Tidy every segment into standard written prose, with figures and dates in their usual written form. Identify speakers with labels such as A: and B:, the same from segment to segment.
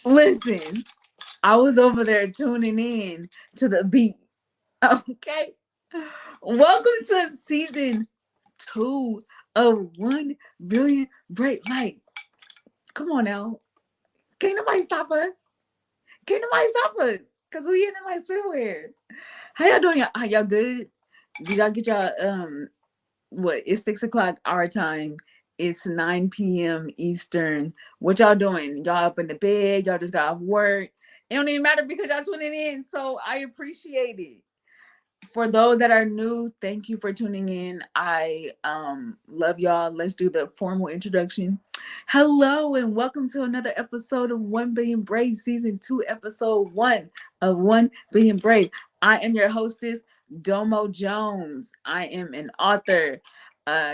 A: Listen, I was over there tuning in to the beat. Okay. Welcome to season 2 of 1 billion Break. Like, come on now. Can't nobody stop us. Can't nobody stop us. Cause we in like everywhere. How y'all doing? Y'all good? Did y'all get y'all what? It's 6 o'clock our time. It's 9 p.m. Eastern. What y'all doing? Y'all up in the bed? Y'all just got off work? It don't even matter because y'all tuning in. So I appreciate it. For those that are new, thank you for tuning in. I love y'all. Let's do the formal introduction. Hello and welcome to another episode of 1 Billion Brave, season 2, episode 1 of 1 Billion Brave. I am your hostess, Domo Jones. I am an author,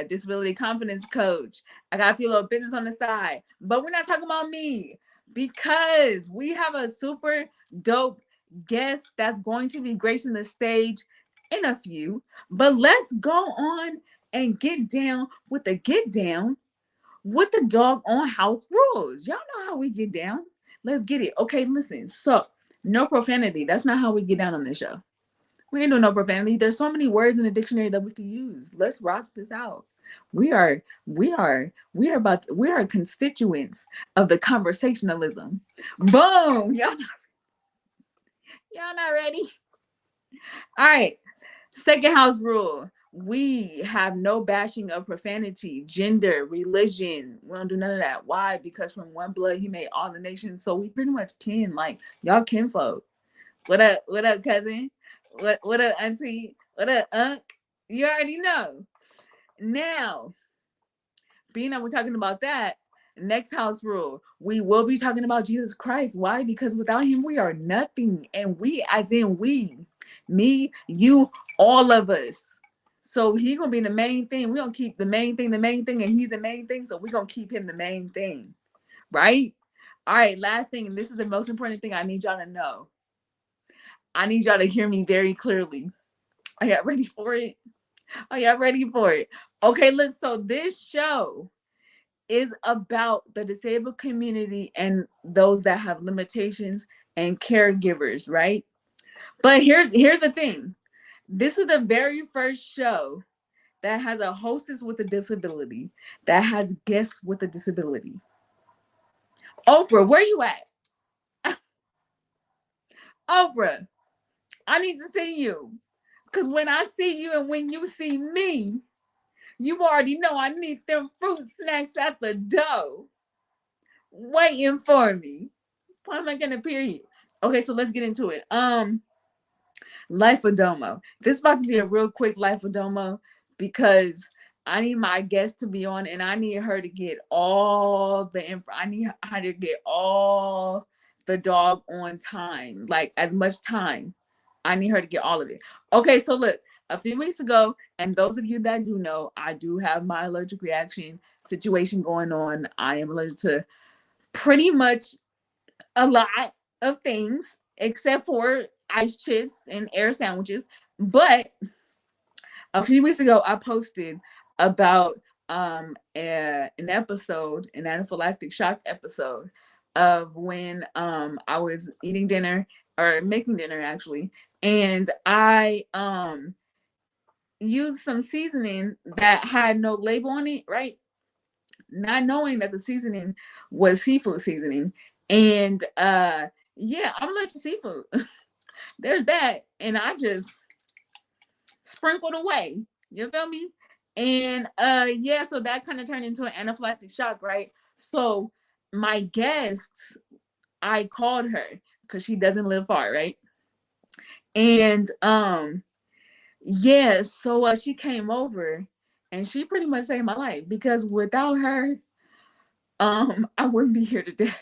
A: disability confidence coach. I got a few little business on the side, but we're not talking about me because we have a super dope guest that's going to be gracing the stage in a few. But let's go on and get down with the get down with the dog on house rules. Y'all know how we get down. Let's get it. Okay, listen. So, no profanity. That's not how we get down on this show. We ain't doing no profanity. There's so many words in the dictionary that we could use. Let's rock this out. We are constituents of the conversationalism. Boom. Y'all not ready? All right. Second house rule. We have no bashing of profanity, gender, religion. We don't do none of that. Why? Because from one blood he made all the nations. So we pretty much kin. Like, y'all kinfolk. What up? What up, cousin? What up, auntie? What up, unk? You already know. Now, being that we're talking about that, next house rule, we will be talking about Jesus Christ. Why? Because without him, we are nothing. And we, as in we, me, you, all of us. So he gonna be the main thing. We gonna keep the main thing, and he's the main thing. So we gonna keep him the main thing, right? All right. Last thing, and this is the most important thing I need y'all to know. I need y'all to hear me very clearly. Are y'all ready for it? Are y'all ready for it? Okay, look. So this show is about the disabled community and those that have limitations and caregivers, right? But here's the thing. This is the very first show that has a hostess with a disability, that has guests with a disability. Oprah, where you at? Oprah, I need to see you. Because when I see you and when you see me, you already know I need them fruit snacks at the door waiting for me. Why am I gonna period? Okay, so let's get into it. Life of Domo. This is about to be a real quick Life of Domo because I need my guest to be on and I need her to get all the info. I need her to get all the dog on time, like as much time. I need her to get all of it. Okay, so look, a few weeks ago, and those of you that do know, I do have my allergic reaction situation going on. I am allergic to pretty much a lot of things except for ice chips and air sandwiches. But a few weeks ago, I posted about an episode, an anaphylactic shock episode of when I was eating dinner or making dinner actually, and I used some seasoning that had no label on it, right? Not knowing that the seasoning was seafood seasoning. And yeah, I'm allergic to seafood. There's that. And I just sprinkled away. You feel me? And yeah, so that kind of turned into an anaphylactic shock, right? So my guest, I called her because she doesn't live far, right? And yeah, so she came over and she pretty much saved my life because without her, I wouldn't be here today.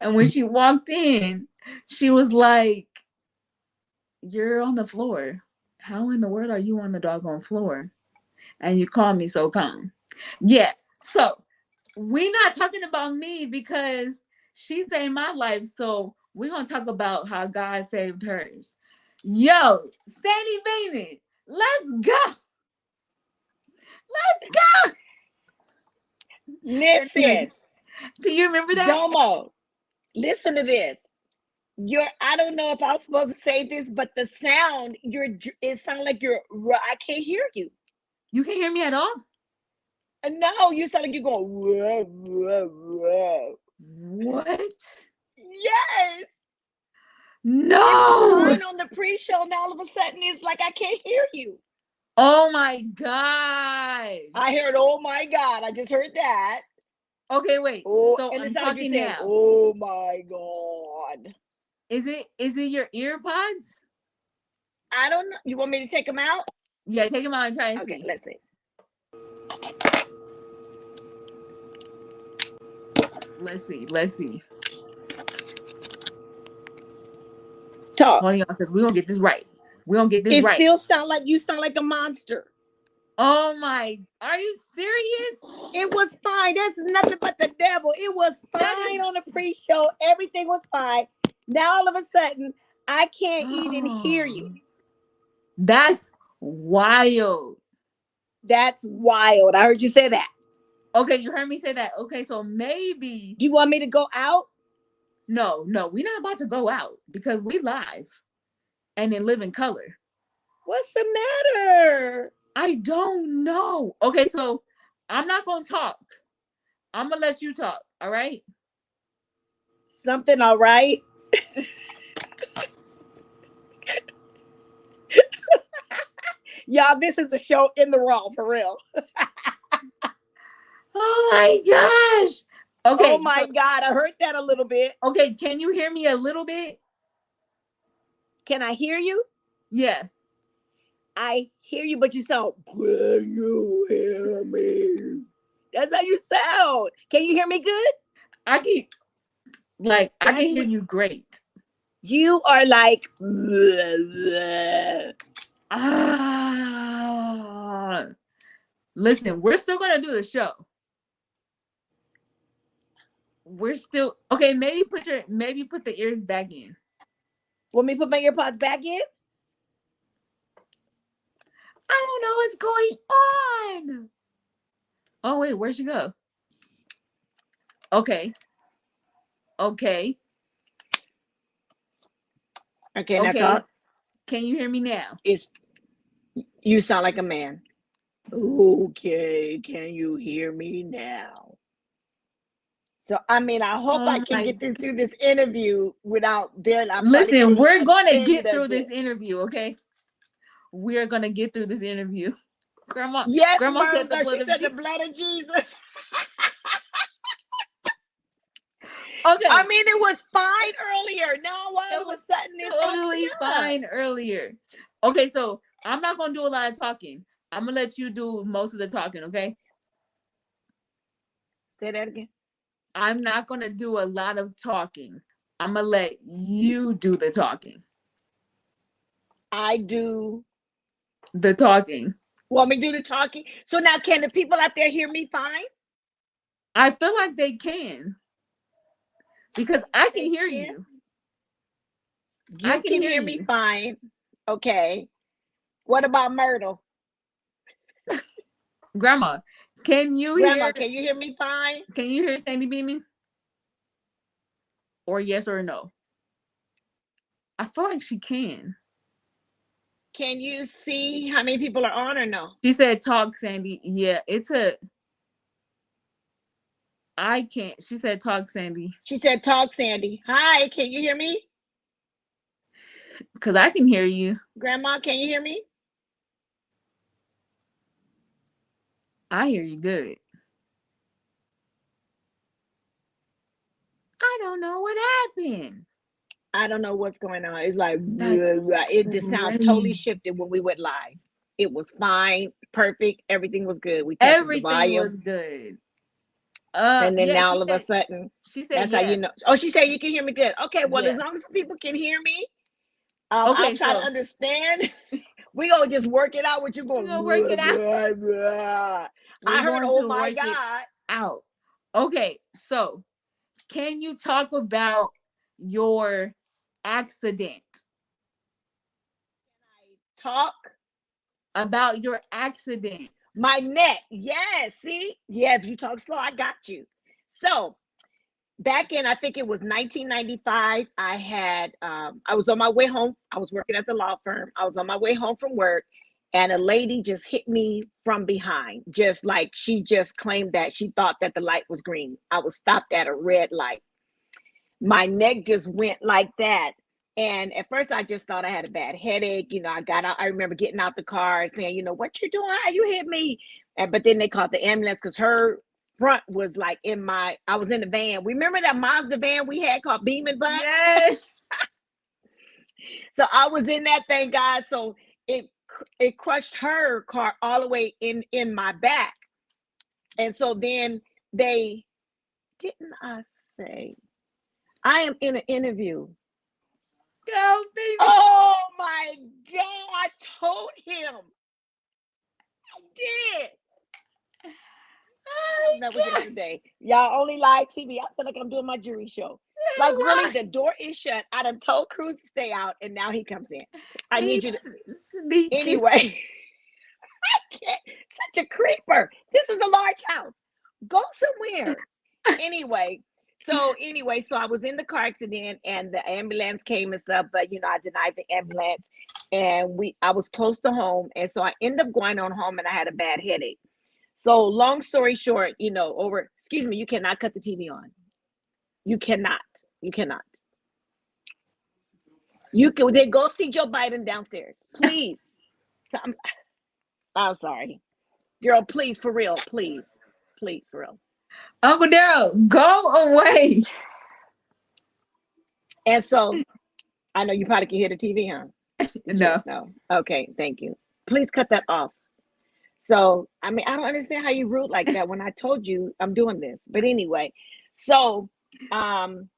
A: And when she walked in, she was like, "You're on the floor. How in the world are you on the doggone floor? And you call me so calm." Yeah. So we're not talking about me because she saved my life. So we're gonna talk about how God saved hers. Yo, Sandy Beamon, let's go. Let's go.
B: Listen,
A: Do you remember that?
B: Domo. Listen to this. I don't know if I was supposed to say this, but the sound, it sounds like I can't hear you.
A: You can't hear me at all?
B: No, you sound like you're going, whoa, whoa, whoa.
A: What?
B: Yes.
A: No.
B: It was fine on the pre-show, and all of a sudden it's like I can't hear you.
A: Oh my gosh.
B: I heard, oh my God. I just heard that.
A: Okay, wait.
B: Oh,
A: So
B: and
A: I'm
B: it sounds like you're
A: talking
B: saying,
A: now.
B: oh my God.
A: Is it your ear pods?
B: I don't know. You want me to take them out?
A: Yeah, take them out and try and
B: Okay,
A: see.
B: let's see.
A: Let's see.
B: Talk.
A: Hold on, because we're gonna get this right. We're gonna get this
B: It
A: right.
B: still sound like you sound like a monster.
A: Oh my, are you serious?
B: It was fine. That's nothing but the devil. It was fine on the pre-show. Everything was fine. Now all of a sudden, I can't even hear you.
A: That's wild.
B: That's wild. I heard you say that.
A: Okay, you heard me say that. Okay, so maybe.
B: Do you want me to go out?
A: No, we're not about to go out because we live and in living color.
B: What's the matter?
A: I don't know. Okay, so I'm not gonna talk. I'm gonna let you talk. All right.
B: Something all right? Y'all, this is a show in the raw, for real.
A: Oh my gosh. Okay.
B: Oh my God, I heard that a little bit.
A: Okay, can you hear me a little bit?
B: Can I hear you?
A: Yeah.
B: I hear you, but you sound, can you hear me? That's how you sound. Can you hear me good?
A: I can hear you great.
B: You are like,
A: listen, we're still gonna do the show. We're still okay. Maybe put the ears back in.
B: Want me to put my earpods back in?
A: I don't know what's going on. Oh wait, where'd you go? Okay.
B: Okay, now talk.
A: Can you hear me now?
B: You sound like a man. Okay, can you hear me now? So, I mean, I hope I can get through this interview without barely.
A: Listen, we're going to get through this interview, okay? We're going to get through this interview. Grandma,
B: yes,
A: Grandma
B: said the blood of Jesus.
A: Okay.
B: I mean, it was fine earlier. Now all of a sudden it's
A: totally fine earlier. Okay, so I'm not going to do a lot of talking. I'm going to let you do most of the talking, okay?
B: Say that again.
A: I'm not going to do a lot of talking. I'm going to let you do the talking.
B: I do
A: the talking.
B: Want me to do the talking? So now can the people out there hear me fine?
A: I feel like they can. Because I can hear you.
B: You can hear me fine. Okay. What about Myrtle?
A: Grandma, can you
B: hear me fine?
A: Can you hear Sandy Beamon? Or yes or no? I feel like she can.
B: Can you see how many people are on or no?
A: She said talk, Sandy. Yeah, I can't. She said talk, Sandy.
B: She said talk, Sandy. Hi, can you hear me?
A: Because I can hear you.
B: Grandma, can you hear me?
A: I hear you good. I don't know what happened.
B: I don't know what's going on. It's like, it just sound totally shifted when we went live. It was fine, perfect. Everything was good. We tested the volume.
A: Everything was good.
B: And then now all of a sudden,
A: she said,
B: that's how you know. Oh, she said you can hear me good. Okay, well, as long as people can hear me, I'll try to understand. We're going to just work it out. What you going to work it out? I heard, oh my God.
A: Out. Okay, so can you talk about your accident?
B: Can I talk
A: about your accident?
B: My neck. Yes. See? Yeah, if you talk slow, I got you. So back in, I think it was 1995, I was on my way home. I was working at the law firm. I was on my way home from work, and a lady just hit me from behind. Just like she just claimed that she thought that the light was green. I was stopped at a red light. My neck just went like that. And at first I just thought I had a bad headache. I got out, I remember getting out the car and saying, what you doing? How you hit me? But then they called the ambulance because her front was like I was in the van. Remember that Mazda van we had called Beamon bus?
A: Yes.
B: So I was in that thing, guys. So it crushed her car all the way in my back. And so then I say, I am in an interview.
A: Go, baby.
B: Oh my God, I told him. I did. That was yesterday. Y'all only live TV. I feel like I'm doing my jury show. Like, really, the door is shut. I done told Cruz to stay out, and now he comes in. I need you to.
A: Sneaky.
B: Anyway, I can't. Such a creeper. This is a large house. Go somewhere. Anyway, so I was in the car accident, and the ambulance came and stuff, but I denied the ambulance, and I was close to home, and so I ended up going on home, and I had a bad headache. So long story short, excuse me, you cannot cut the TV on. You cannot. You can then go see Joe Biden downstairs, please. I'm sorry, girl. Please, for real, please, for real.
A: Uncle Daryl, go away.
B: And so, I know you probably can hear the TV, huh?
A: No.
B: Okay, thank you. Please cut that off. So, I don't understand how you rude like that when I told you I'm doing this. But anyway, so long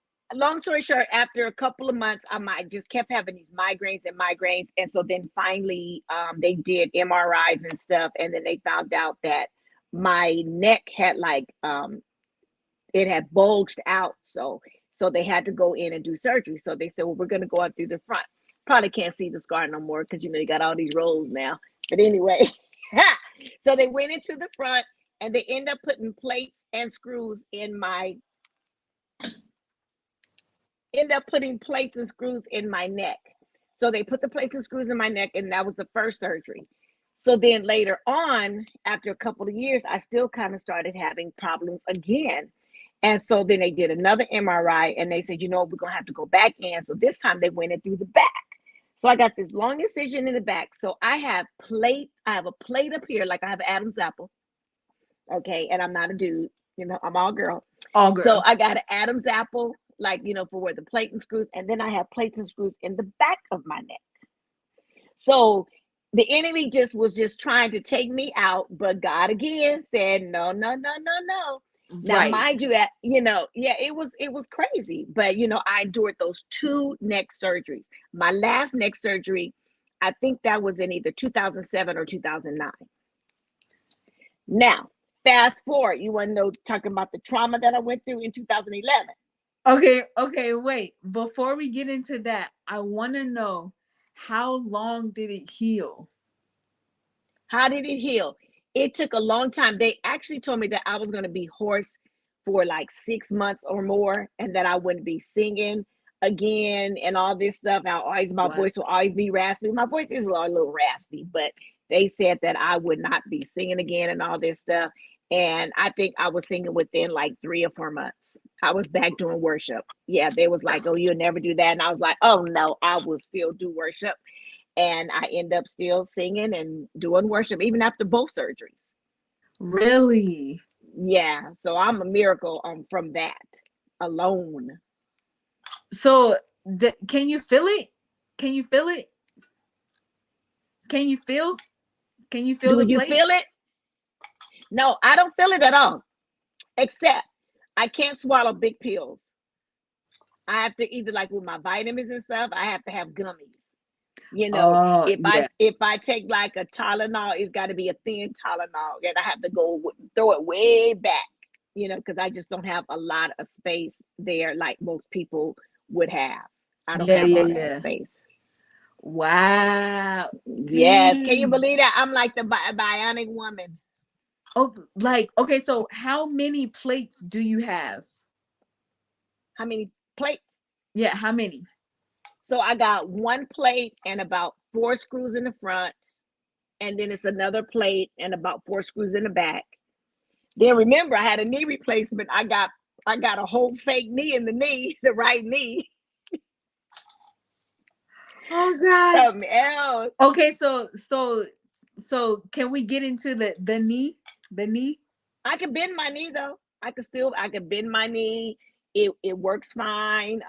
B: story short, after a couple of months, I just kept having these migraines. And so then finally they did MRIs and stuff. And then they found out that my neck had it had bulged out. So they had to go in and do surgery. So they said, well, we're going to go out through the front. Probably can't see the scar no more because, you got all these rolls now. But anyway, so they went into the front and they end up putting plates and screws in my neck. So they put the plates and screws in my neck, and that was the first surgery. So then later on, after a couple of years, I still kind of started having problems again. And so then they did another MRI, and they said, we're going to have to go back in. So this time they went in through the back. So I got this long incision in the back. So I have a plate up here, like I have an Adam's apple. Okay. And I'm not a dude, I'm all girl.
A: All girl.
B: So I got an Adam's apple, for where the plate and screws. And then I have plates and screws in the back of my neck. So the enemy was just trying to take me out. But God again said, no. Now, right. Mind you, it was crazy, but I endured those 2 neck surgeries. My last neck surgery, I think that was in either 2007 or 2009. Now, fast forward, you want to know, talking about the trauma that I went through in 2011.
A: Okay, wait. Before we get into that, I want to know, how long did it heal?
B: How did it heal? It took a long time. They actually told me that I was going to be hoarse for like 6 months or more, and that I wouldn't be singing again and all this stuff. My voice will always be raspy. My voice is a little raspy, but they said that I would not be singing again and all this stuff. And I think I was singing within like 3 or 4 months. I was back doing worship. Yeah, they was like, oh, you'll never do that. And I was like, oh, no, I will still do worship. And I end up still singing and doing worship, even after both surgeries.
A: Really?
B: Yeah. So I'm a miracle from that alone.
A: So can you feel it? Can you feel it? Can you feel
B: Do you feel it? No, I don't feel it at all. Except I can't swallow big pills. I have to either, like with my vitamins and stuff, I have to have gummies. If I take like a Tylenol, it's got to be a thin Tylenol, and I have to throw it way back, because I just don't have a lot of space there like most people would have. I don't have all that space.
A: Wow.
B: Yes. Can you believe that? I'm like the bionic woman.
A: Oh, okay. So how many plates do you have?
B: How many plates?
A: Yeah, how many?
B: So I got one plate and about 4 screws in the front, and then it's another plate and about 4 screws in the back. Then remember, I had a knee replacement. I got a whole fake knee in the knee, the right knee.
A: Oh gosh.
B: Something else.
A: Okay, so can we get into the knee? The knee?
B: I can bend my knee though. I can bend my knee. It works fine.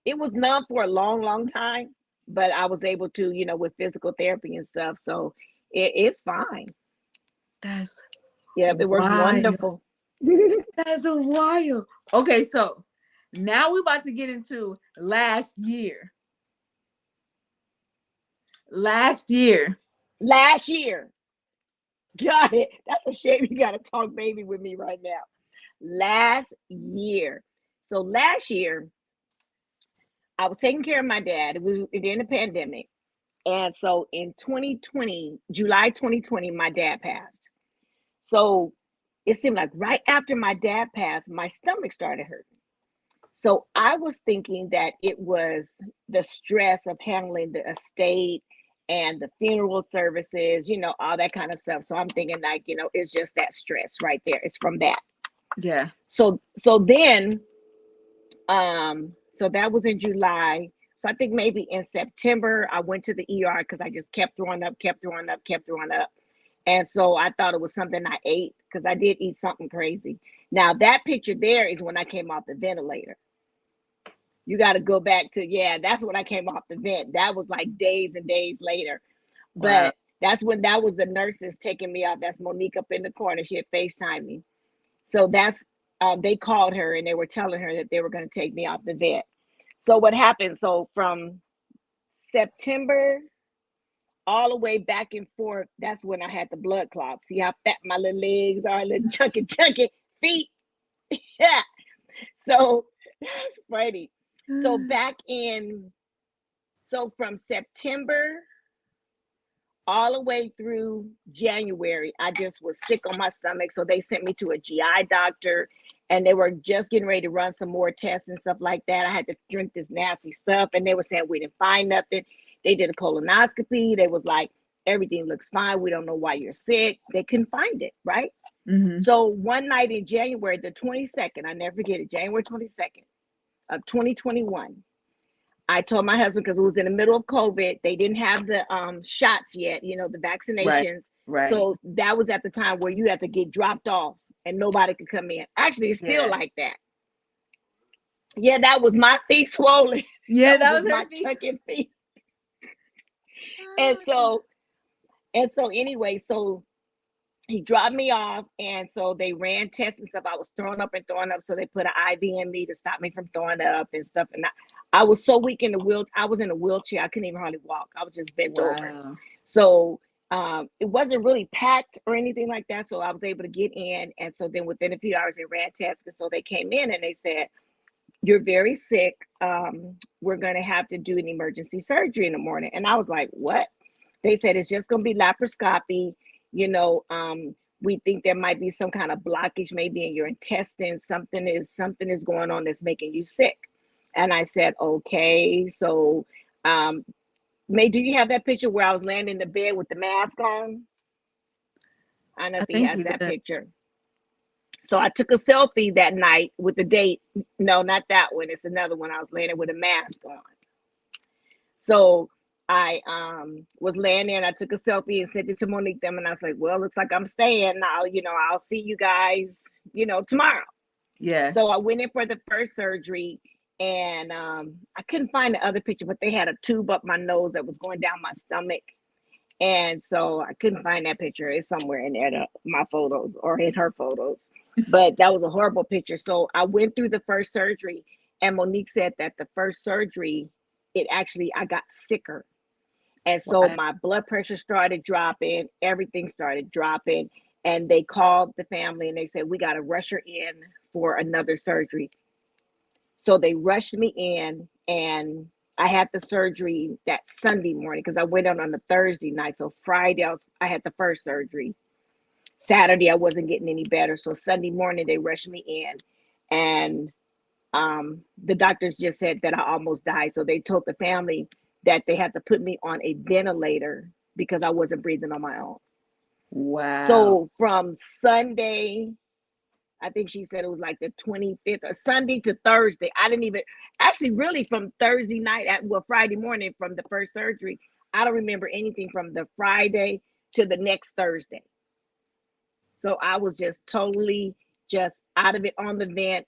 B: It was numb for a long time, but I was able to, with physical therapy and stuff. So it's fine.
A: That's
B: Yeah, it works wonderful.
A: That's a wild. Okay, so now we're about to get into last year. Last year.
B: Got it. That's a shame you got to talk baby with me right now. Last year. So last year, I was taking care of my dad. It was during the pandemic. And so in 2020, July 2020, my dad passed. So it seemed like right after my dad passed, my stomach started hurting. So I was thinking that it was the stress of handling the estate and the funeral services, all that kind of stuff. So I'm thinking like, it's just that stress right there. It's from that.
A: Yeah.
B: So then, so that was in July. So I think maybe in September, I went to the ER because I just kept throwing up. And so I thought it was something I ate because I did eat something crazy. Now that picture there is when I came off the ventilator. You got to go back to, that's when I came off the vent. That was like days and days later. But that's when that was the nurses taking me off. That's Monique up in the corner. She had FaceTimed me. So that's, they called her and they were telling her that they were going to take me off the vent. So what happened? So from September all the way back and forth, that's when I had the blood clots. See how fat my little legs are, little chunky feet. Yeah. So that's funny. So from September all the way through January, I just was sick on my stomach. So they sent me to a GI doctor and they were just getting ready to run some more tests and stuff like that. I had to drink this nasty stuff and they were saying we didn't find nothing. They did a colonoscopy. They was like, everything looks fine. We don't know why you're sick. They couldn't find it, right? Mm-hmm. So one night in January, the 22nd, I never forget it, January 22nd of 2021, I told my husband, because it was in the middle of COVID, they didn't have the shots yet, the vaccinations. Right. So that was at the time where you had to get dropped off and nobody could come in. Actually, it's still like that. Yeah, that was my feet swollen.
A: Yeah, that was
B: my chucking feet. And so anyway, so he dropped me off, and so they ran tests and stuff. I was throwing up, so they put an IV in me to stop me from throwing up and stuff. And I was so weak in the wheelchair. I was in a wheelchair. I couldn't even hardly walk. I was just bent over. So it wasn't really packed or anything like that. So I was able to get in. And so then within a few hours, they ran tests. And so they came in and they said, "You're very sick. We're going to have to do an emergency surgery in the morning." And I was like, "What?" They said, "It's just going to be laparoscopy. We think there might be some kind of blockage maybe in your intestines. Something is going on that's making you sick." And I said, "Okay." So May, do you have that picture where I was laying in the bed with the mask on? I don't know if he has that picture. So I took a selfie that night with the date. No, not that one. It's another one. I was laying there with a mask on. So I was laying there and I took a selfie and sent it to Monique them, and I was like, "Well, looks like I'm staying now. I'll see you guys, tomorrow." Yeah. So I went in for the first surgery, and I couldn't find the other picture, but they had a tube up my nose that was going down my stomach. And so I couldn't find that picture. It's somewhere in there, my photos or in her photos. But that was a horrible picture. So I went through the first surgery, and Monique said that the first surgery, I got sicker. And so my blood pressure started dropping, everything started dropping. And they called the family and they said, "We got to rush her in for another surgery." So they rushed me in, and I had the surgery that Sunday morning because I went on the Thursday night. So Friday, I had the first surgery. Saturday, I wasn't getting any better. So Sunday morning, they rushed me in. And the doctors just said that I almost died. So they told the family that they had to put me on a ventilator because I wasn't breathing on my own.
A: Wow.
B: So from Sunday, I think she said it was like the 25th, or Sunday to Thursday. I didn't even, actually really from Thursday night, Friday morning from the first surgery, I don't remember anything from the Friday to the next Thursday. So I was just totally just out of it on the vent.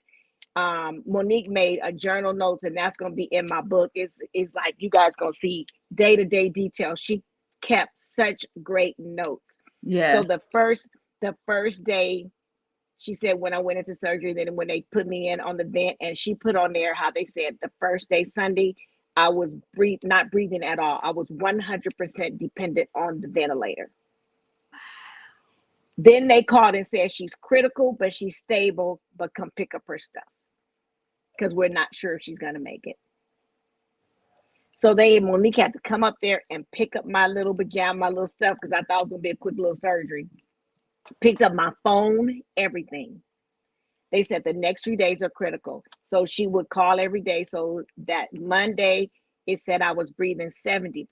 B: Monique made a journal notes, and that's going to be in my book. It's like you guys going to see day-to-day details. She kept such great notes.
A: Yeah.
B: So the first day, she said when I went into surgery, then when they put me in on the vent, and she put on there how they said the first day, Sunday, I was not breathing at all. I was 100% dependent on the ventilator. Then they called and said she's critical, but she's stable, but come pick up her stuff because we're not sure if she's going to make it. So Monique had to come up there and pick up my little pajama, my little stuff, because I thought it was going to be a quick little surgery. Picked up my phone, everything. They said the next 3 days are critical. So she would call every day. So that Monday, it said I was breathing 70%.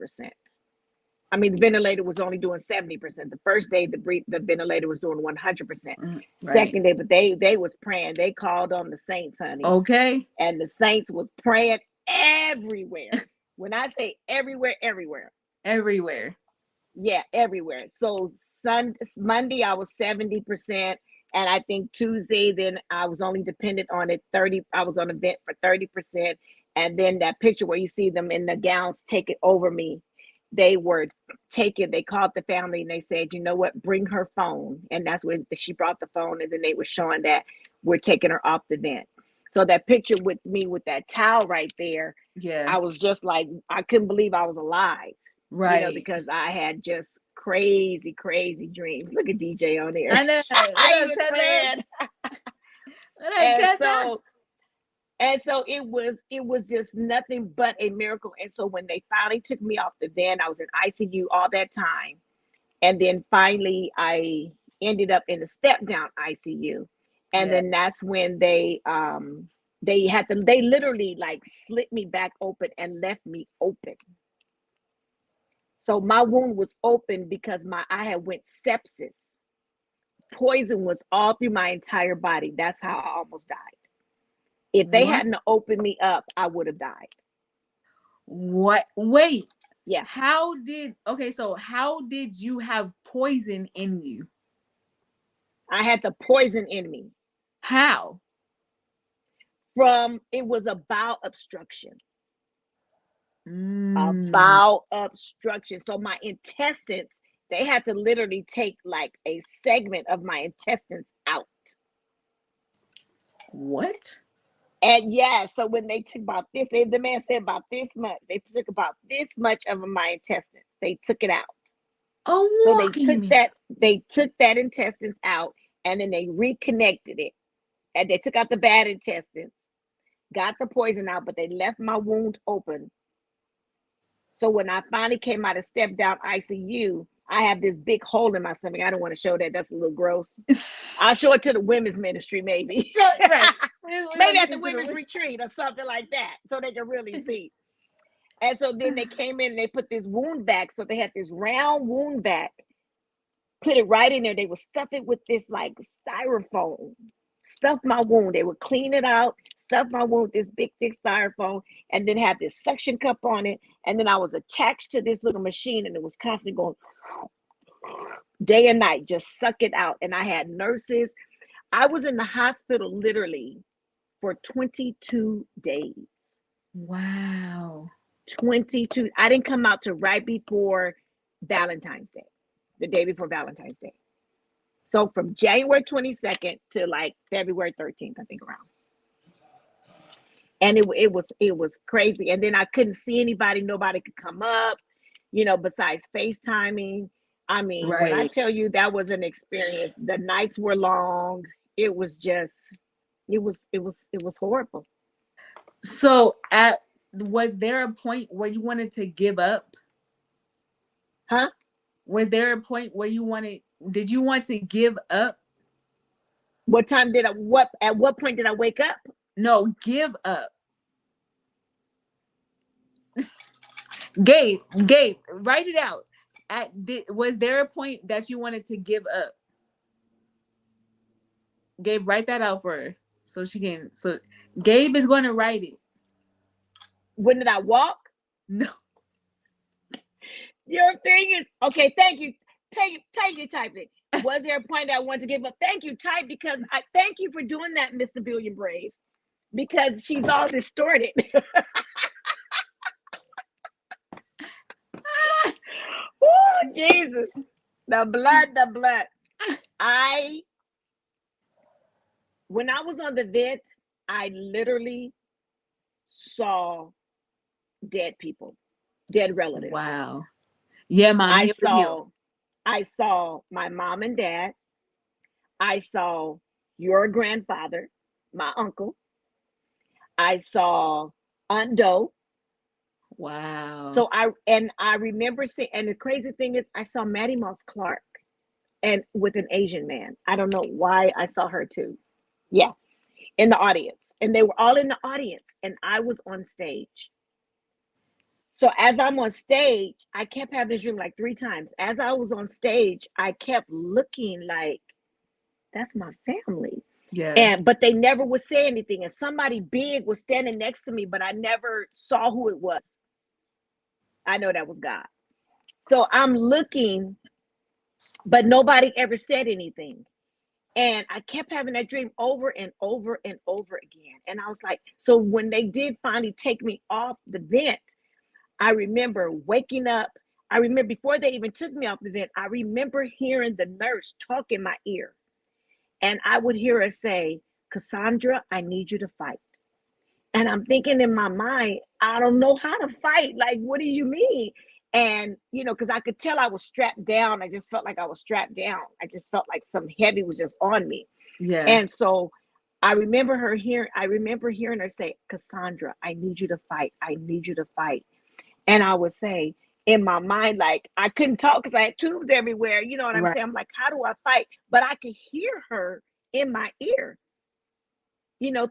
B: I mean, the ventilator was only doing 70%. The first day, the ventilator was doing 100%. Right. Second day, but they was praying. They called on the saints, honey.
A: Okay.
B: And the saints was praying everywhere. When I say everywhere, everywhere.
A: Everywhere.
B: Yeah, everywhere. So Monday, I was 70%. And I think Tuesday, then I was only dependent on it 30. I was on a vent for 30%. And then that picture where you see them in the gowns take it over me. They were taking, they called the family and they said, you know what, bring her phone. And that's when she brought the phone, and then they were showing that we're taking her off the vent. So that picture with me with that towel right there,
A: yeah,
B: I was just like, I couldn't believe I was alive. Right. You know, because I had just crazy dreams. Look at DJ on there.
A: I know.
B: I was praying. And so it was just nothing but a miracle. And so when they finally took me off the vent, I was in ICU all that time. And then finally I ended up in the step down ICU. And then that's when they literally like slit me back open and left me open. So my wound was open because I had went sepsis. Poison was all through my entire body. That's how I almost died. If they hadn't opened me up, I would have died.
A: What? Wait.
B: Yeah.
A: How did you have poison in you?
B: I had the poison in me.
A: How?
B: It was a bowel obstruction. A bowel obstruction. So my intestines, they had to literally take like a segment of my intestines out.
A: What?
B: And yeah, so when they took about this, the man said about this much. They took about this much of my intestines. They took it out.
A: Oh,
B: so they took that intestines out, and then they reconnected it. And they took out the bad intestines, got the poison out, but they left my wound open. So when I finally came out of step down ICU, I have this big hole in my stomach. I don't want to show that. That's a little gross. I'll show it to the women's ministry, maybe. Right. Maybe at the women's retreat or something like that, so they can really see. And so then they came in and they put this wound vac. So they had this round wound vac, put it right in there. They would stuff it with this like styrofoam. Stuff my wound. They would clean it out, stuff my wound with this big, thick styrofoam, and then have this suction cup on it. And then I was attached to this little machine, and it was constantly going day and night, just suck it out. And I had nurses. I was in the hospital literally for 22 days.
A: Wow.
B: 22. I didn't come out to right before Valentine's Day, the day before Valentine's Day. So from January 22nd to like February 13th, I think, around. And it was crazy. And then I couldn't see anybody. Nobody could come up, besides FaceTiming. I mean, right. When I tell you that was an experience, the nights were long. It was horrible.
A: So was there a point where you wanted to give up?
B: Huh?
A: Was there a point where did you want to give up?
B: At what point did I wake up?
A: No, give up. Gabe, write it out. Was there a point that you wanted to give up? Gabe, write that out for her so she can. So Gabe is going to write it.
B: When did I walk?
A: No.
B: Your thing is okay. Thank you. Thank you. Type it. Was there a point that I wanted to give up? Thank you. Type because I thank you for doing that, Mr. Billion Brave. Because she's all distorted. Oh, Jesus. The blood. When I was on the vent, I literally saw dead people, dead relatives.
A: Wow. Yeah, Mom.
B: I saw my mom and dad. I saw your grandfather, my uncle. I saw Aunt Doe.
A: Wow.
B: So I remember seeing, and the crazy thing is I saw Maddie Moss Clark and with an Asian man. I don't know why I saw her too. Yeah, in the audience. And they were all in the audience and I was on stage. So as I'm on stage, I kept having this dream like 3 times. As I was on stage, I kept looking like, that's my family.
A: Yeah.
B: But they never would say anything. And somebody big was standing next to me, but I never saw who it was. I know that was God. So I'm looking, but nobody ever said anything. And I kept having that dream over and over and over again. And I was like, so when they did finally take me off the vent, I remember waking up. I remember before they even took me off the vent, I remember hearing the nurse talk in my ear. And I would hear her say, Cassandra, I need you to fight. And I'm thinking in my mind, I don't know how to fight. Like, what do you mean? And, because I could tell I was strapped down. I just felt like I was strapped down. I just felt like some heavy was just on me.
A: Yeah.
B: And so I remember hearing her say, Cassandra, I need you to fight. I need you to fight. And I would say in my mind, like I couldn't talk because I had tubes everywhere. You know what I'm saying? I'm like, how do I fight? But I could hear her in my ear.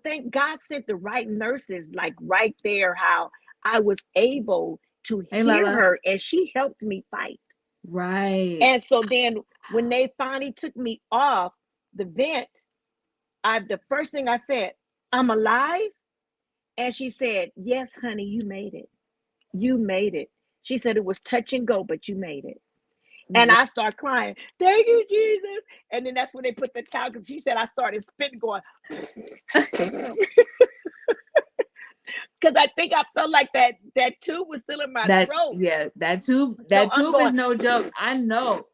B: Thank God sent the right nurses, like right there, how I was able to hear her and she helped me fight.
A: Right.
B: And so then when they finally took me off the vent, the first thing I said, I'm alive. And she said, yes, honey, you made it. You made it. She said it was touch and go, but you made it. And I start crying. Thank you, Jesus. And then that's when they put the towel, because she said I started spitting, going. Because I think I felt like that tube was still in my throat.
A: Yeah, that tube is no joke. I know.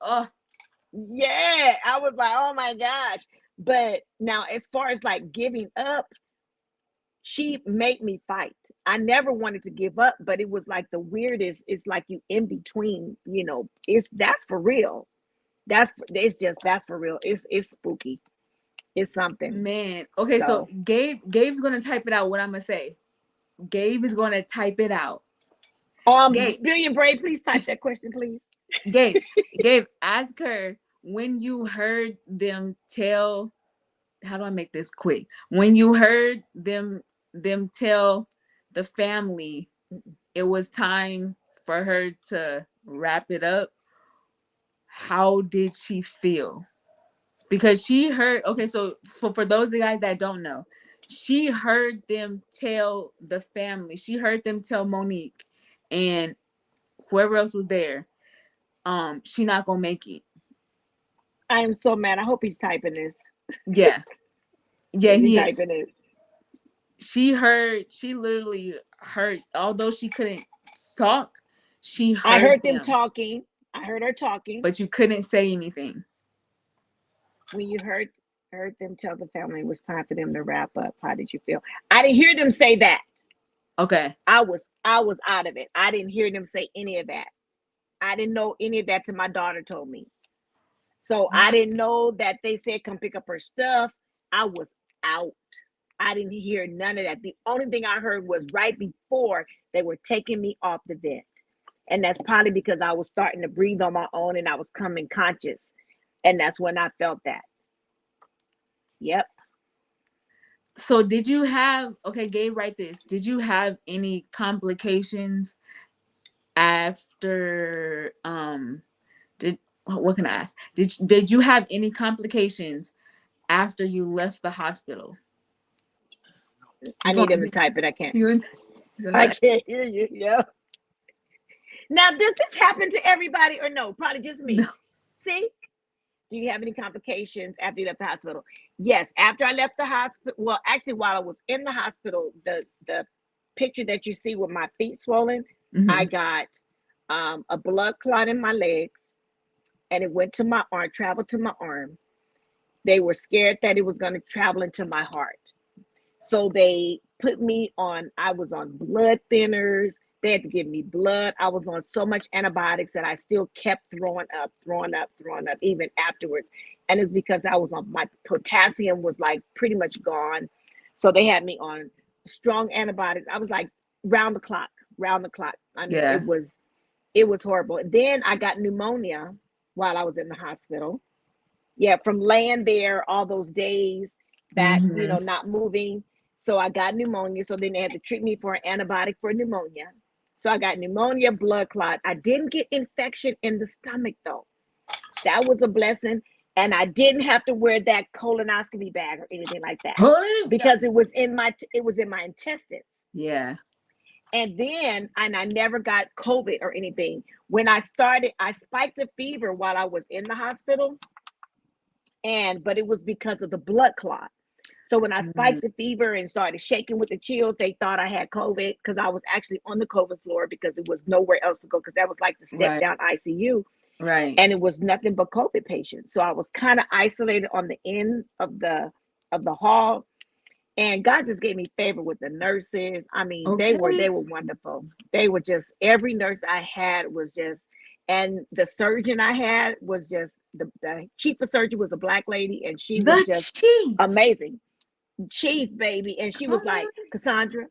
B: Yeah, I was like, oh my gosh. But now, as far as like giving up, she made me fight. I never wanted to give up, but it was like the weirdest. It's like you in between. That's for real. That's for real. It's spooky. It's something.
A: Man. Okay, so Gabe's gonna type it out. What I'm gonna say. Gabe is gonna type it out.
B: Gabe. Billion Brave, please type that question, please.
A: Gabe, ask her when you heard them tell. How do I make this quick? When you heard them tell the family it was time for her to wrap it up, how did she feel? Because she heard, okay, so for those of you guys that don't know, she heard them tell the family, she heard them tell Monique and whoever else was there, she not gonna make it.
B: I am so mad. I hope he's typing this.
A: Yeah. Yeah, he is.
B: Typing it.
A: She literally heard, although she couldn't talk,
B: I heard them talking. I heard her talking.
A: But you couldn't say anything.
B: When you heard them tell the family it was time for them to wrap up, how did you feel? I didn't hear them say that.
A: Okay.
B: I was out of it. I didn't hear them say any of that. I didn't know any of that till my daughter told me. So I didn't know that they said come pick up her stuff. I was out. I didn't hear none of that. The only thing I heard was right before they were taking me off the vent. And that's probably because I was starting to breathe on my own and I was coming conscious. And that's when I felt that. Yep.
A: So did you have, okay, Gabe, write this. Did you have any complications after, what can I ask? Did you have any complications after you left the hospital?
B: I need him to type it. I can't. I can't hear you. Yeah. Now, does this happen to everybody or no? Probably just me. No. See? Do you have any complications after you left the hospital? Yes. After I left the hospital, well, actually, while I was in the hospital, the picture that you see with my feet swollen, I got a blood clot in my legs, and it went to my arm, traveled to my arm. They were scared that it was going to travel into my heart. So they put me on, I was on blood thinners. They had to give me blood. I was on so much antibiotics that I still kept throwing up, even afterwards. And it's because I was on, my potassium was like pretty much gone. So they had me on strong antibiotics. I was like round the clock. I mean, it was horrible. Then I got pneumonia while I was in the hospital. Yeah, from laying there all those days, back, not moving. So I got pneumonia. So then they had to treat me for an antibiotic for pneumonia. So I got pneumonia, blood clot. I didn't get infection in the stomach though. That was a blessing. And I didn't have to wear that colonoscopy bag or anything like that because it was in my intestines.
A: Yeah.
B: And then, I never got COVID or anything. When I started, I spiked a fever while I was in the hospital. But it was because of the blood clot. So when I spiked the fever and started shaking with the chills, they thought I had COVID because I was actually on the COVID floor because it was nowhere else to go because that was like the step down ICU.
A: Right.
B: And it was nothing but COVID patients. So I was kind of isolated on the end of the hall. And God just gave me favor with the nurses. I mean, they were wonderful. They were just, every nurse I had was just, and the surgeon I had was just, the chief of surgery was a Black lady, and she was just amazing. Chief, baby. And she was like, Cassandra,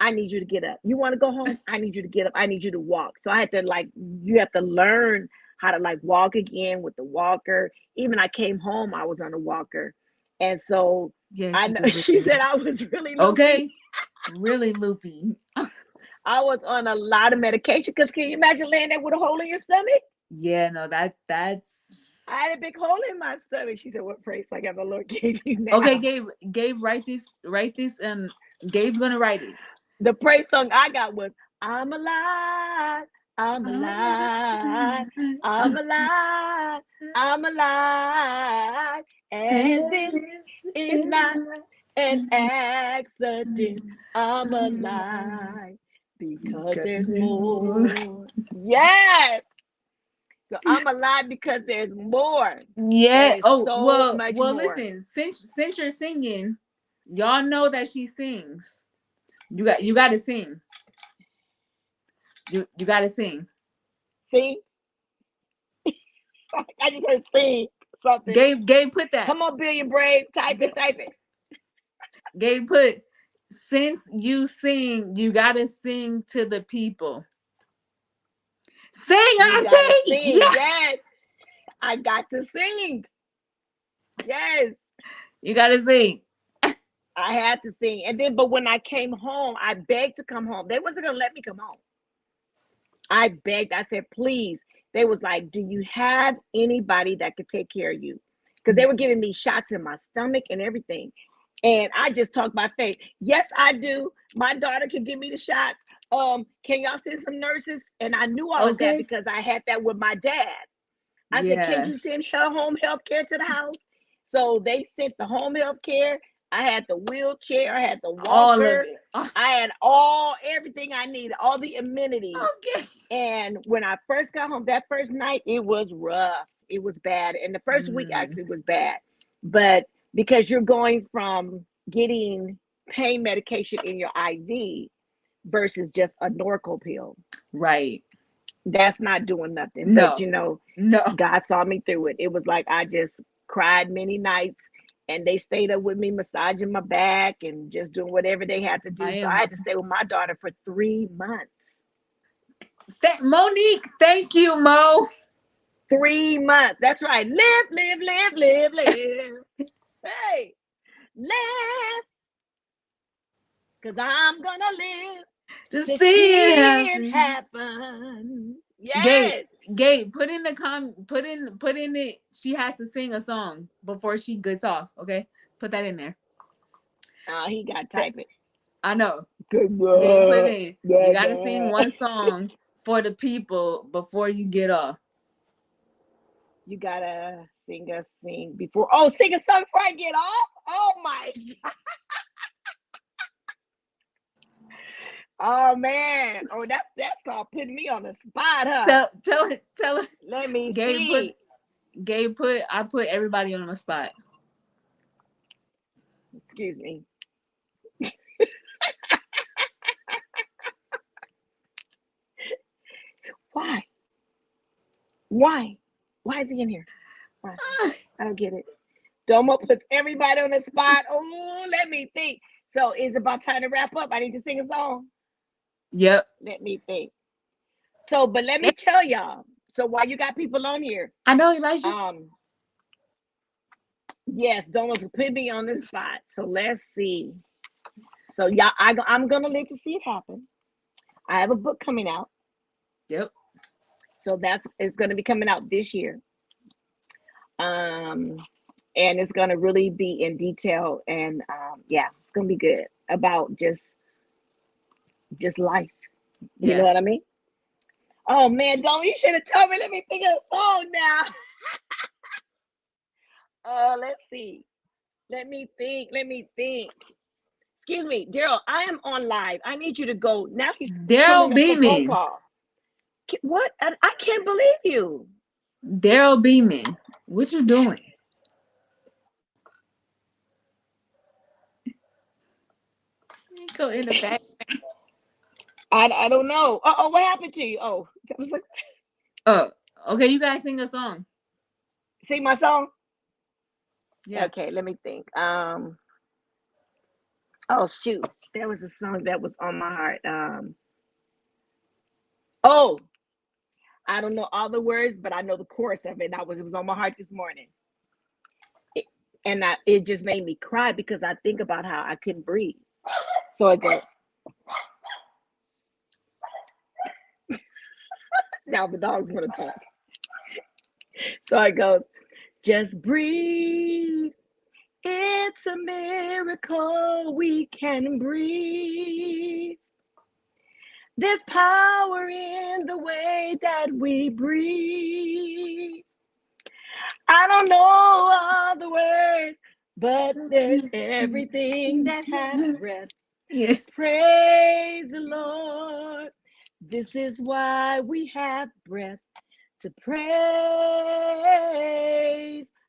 B: I need you to get up. You want to go home? I need you to get up. I need you to walk. So I had to you have to learn how to walk again with the walker. Even I came home, I was on a walker. And so she said I was really loopy.
A: Okay. Really loopy.
B: I was on a lot of medication because can you imagine laying there with a hole in your stomach?
A: Yeah, no, that's.
B: I had a big hole in my stomach. She said, "What praise I got the Lord gave you now?"
A: Okay, Gabe, write this. Gabe's gonna write it.
B: The praise song I got was "I'm alive, I'm alive, I'm alive, I'm alive, and this is not an accident. I'm alive because there's more." Yes. So I'm alive because there's more.
A: Yeah.
B: Well,
A: listen. Since you're singing, y'all know that she sings. You got to sing. You got to sing.
B: Sing. I just heard sing something.
A: Gabe, put that.
B: Come on, Billion Brave. Type it.
A: Gabe, put, since you sing, you got to sing to the people. Sing, Auntie!
B: Sing. Yes. I got to sing. Yes.
A: You got to sing.
B: I had to sing. And then, but when I came home, I begged to come home. They wasn't going to let me come home. I begged. I said, please. They was like, do you have anybody that could take care of you? Because they were giving me shots in my stomach and everything. And I just talked by faith. Yes, I do. My daughter can give me the shots. Can y'all send some nurses? And I knew all of that because I had that with my dad. I said, can you send her home health care to the house? So they sent the home health care. I had the wheelchair. I had the walker. All of it. I had everything I needed, all the amenities.
A: Okay.
B: And when I first got home, that first night, it was rough. It was bad. And the first week actually was bad. But because you're going from getting pain medication in your IV versus just a Norco pill.
A: Right.
B: That's not doing nothing.
A: No.
B: But, God saw me through it. It was like I just cried many nights. And they stayed up with me, massaging my back and just doing whatever they had to do. I had to stay with my daughter for 3 months.
A: Monique, thank you, Mo.
B: 3 months. That's right. Live. Hey, live. 'Cause I'm gonna live
A: to see
B: it happen. Yes.
A: Gabe, put in it. She has to sing a song before she gets off. Okay, put that in there.
B: Oh, he got to type it.
A: I know. Gabe, put in. You got to sing one song for the people before you get off.
B: You gotta sing before. Oh, sing a song before I get off. Oh my God. Oh man. Oh, that's called putting me on the spot, huh?
A: Tell her.
B: Let me see.
A: I put everybody on the spot.
B: Excuse me. Why? Why is he in here? Why? I don't get it. Domo puts everybody on the spot. Oh, let me think. So is it about time to wrap up? I need to sing a song.
A: Yep.
B: Let me think. So, but let me tell y'all. So while you got people on here,
A: I know Elijah.
B: Yes, Domo put me on the spot. So let's see. So y'all, I'm gonna live to see it happen. I have a book coming out.
A: Yep.
B: So it's gonna be coming out this year. And it's gonna really be in detail, and yeah, it's gonna be good about just life. You know what I mean? Oh man, Dom, you should have told me. Let me think of a song now. Let's see. Let me think. Excuse me, Daryl. I am on live. I need you to go now. He's
A: Daryl Beamon.
B: Call. What? I can't believe you.
A: Daryl Beamon. What you doing? Go in the back.
B: I don't know. What happened to you? Oh, I was like,
A: okay, you guys sing a song.
B: Sing my song?
A: Yeah.
B: Okay, let me think. Oh shoot. There was a song that was on my heart. Oh, I don't know all the words, but I know the chorus of it. It was on my heart this morning. It just made me cry because I think about how I couldn't breathe. So it goes. Now the dog's gonna talk. So it goes, just breathe. It's a miracle we can breathe. There's power in the way that we breathe. I don't know all the words, but there's everything that has breath.
A: Yeah.
B: Praise the Lord. This is why we have breath, to praise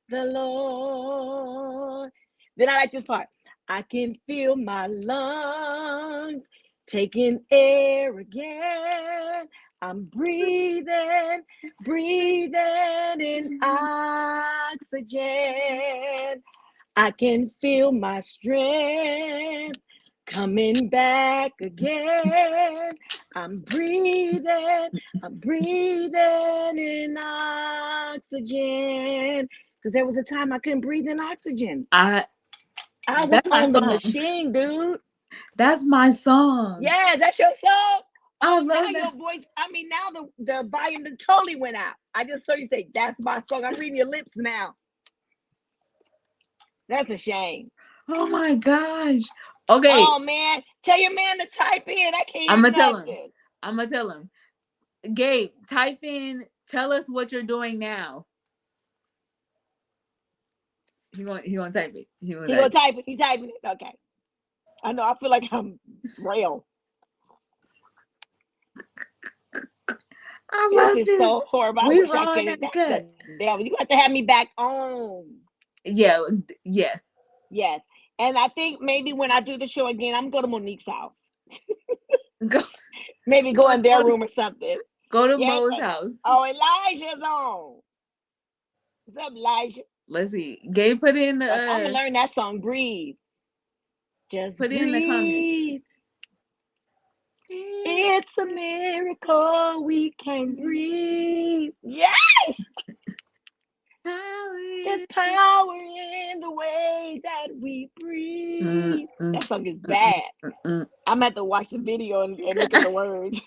B: the Lord. Then I like this part. I can feel my lungs taking air again. I'm breathing in oxygen. I can feel my strength coming back again. I'm breathing in oxygen. Because there was a time I couldn't breathe in oxygen. I was on the machine, dude.
A: That's my song.
B: Yeah, that's your song.
A: I love
B: now your voice. I mean, now the volume totally went out. I just saw you say, "That's my song." I'm reading your lips now. That's a shame.
A: Oh my gosh. Okay.
B: Oh man, tell your man to type in. I can't hear nothing.
A: I'm gonna tell him. Gabe, type in. Tell us what you're doing now. He gonna type it.
B: He gonna type it. He typing it. Okay. I know. I feel like I'm real.
A: I love this.
B: So horrible. I wish I could. Damn, you have to have me back on.
A: Yeah.
B: Yes. And I think maybe when I do the show again, I'm going to Monique's house. Maybe go in their room or something.
A: Go to Mo's house.
B: Oh, Elijah's on. What's up, Elijah?
A: Let's see. Gabe put in the.
B: I'm gonna learn that song. Breathe. Just
A: put
B: breathe.
A: In the comments.
B: It's a miracle we can breathe. Yes. There's power in the way that we breathe. That song is bad. I'm gonna have to watch the video and look at the words.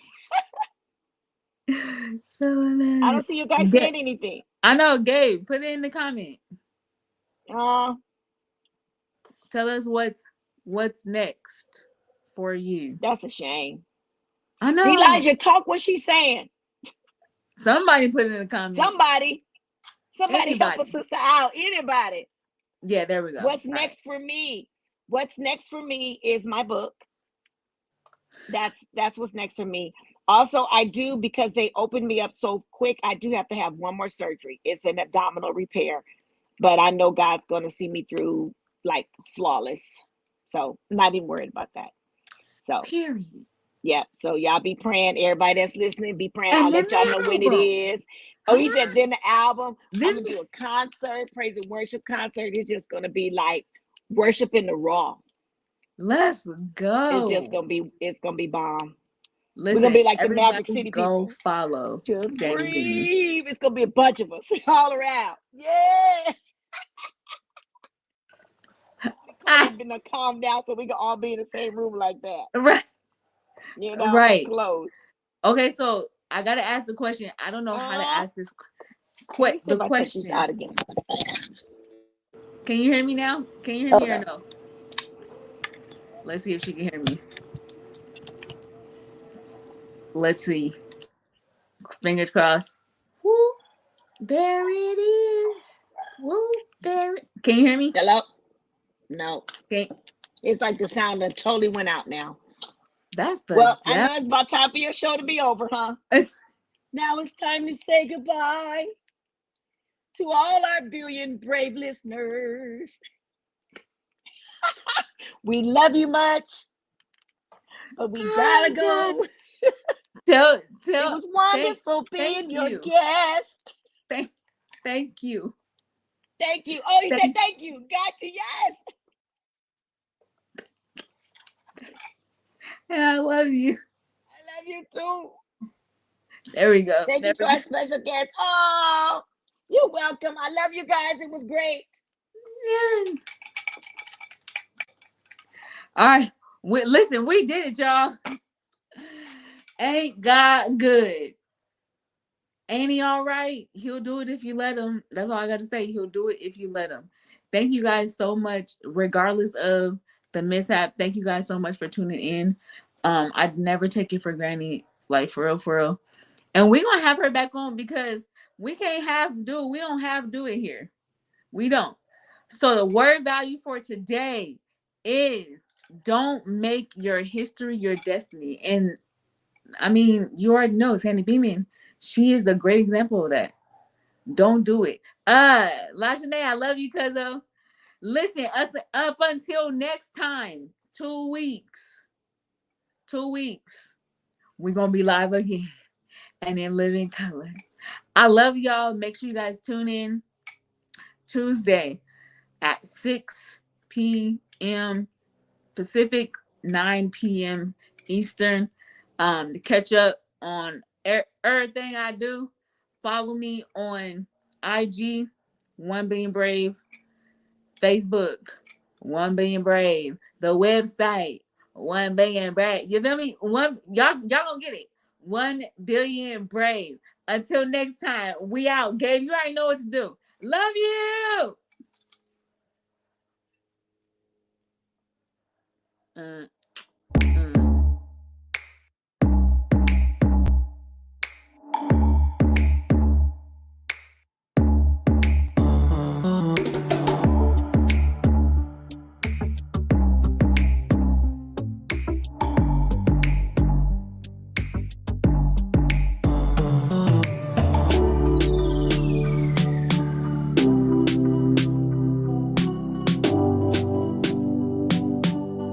A: So
B: I don't see you guys saying anything.
A: I know, Gabe. Put it in the comment. Tell us what's next for you.
B: That's a shame.
A: I know.
B: Elijah, talk what she's saying.
A: Somebody put it in the comments.
B: Somebody help a sister out. Anybody.
A: Yeah, there we go.
B: What's next for me? What's next for me is my book. That's what's next for me. Also, I do, because they opened me up so quick, I do have to have one more surgery. It's an abdominal repair. But I know God's going to see me through like flawless. So I'm not even worried about that. So
A: period.
B: Yeah. So y'all be praying. Everybody that's listening, be praying. I'll let y'all know when it is. Oh, he said then the album. I'm gonna do a concert, praise and worship concert. It's just gonna be like worship in the raw.
A: Let's go.
B: It's gonna be bomb.
A: Listen,
B: we're gonna be like the Maverick City people.
A: Follow.
B: Just breathe. It's gonna be a bunch of us all around. Yes. We've been calm down so we can all be in the same room like that.
A: Right.
B: You know,
A: right.
B: Close.
A: Okay, so I gotta ask the question. I don't know how to ask this. The question.
B: Out again.
A: Can you hear me now? Can you hear me or no? Let's see if she can hear me. Let's see. Fingers crossed. Woo. There it is. Woo. There. Can you hear me?
B: Hello? No.
A: Okay.
B: It's like the sound that totally went out now.
A: That's the
B: I know it's about time for your show to be over, huh? Now it's time to say goodbye to all our billion brave listeners. We love you much, but we gotta go.
A: Tell.
B: It was wonderful being your guest.
A: Thank you.
B: Thank you. Oh, he said thank you. Gotcha. Yes.
A: I love you.
B: I love you too.
A: There we go.
B: Thank you to our special guest. Oh, you're welcome. I love you guys. It was great.
A: Yeah. All right. Listen, we did it, y'all. Ain't God good? Ain't he all right? He'll do it if you let him. That's all I got to say. He'll do it if you let him. Thank you guys so much, regardless of the mishap. Thank you guys so much for tuning in. I'd never take it for granted, like for real. And we're gonna have her back on because we don't have to do it here. We don't. So the word value for today is don't make your history your destiny. And I mean, you already know Sandy Beamon. She is a great example of that. Don't do it. Lashanae, I love you, cuzzo. Listen, us up until next time, 2 weeks. 2 weeks. We're gonna be live again and in living color. I love y'all. Make sure you guys tune in Tuesday at 6 p.m. Pacific, 9 p.m. Eastern. To catch up on everything I do. Follow me on IG, 1 Billion Brave, Facebook, 1 Billion Brave, the website, 1 Billion Brave. You feel me? Y'all gonna get it. 1 Billion Brave. Until next time, we out. Gabe, you already know what to do. Love you.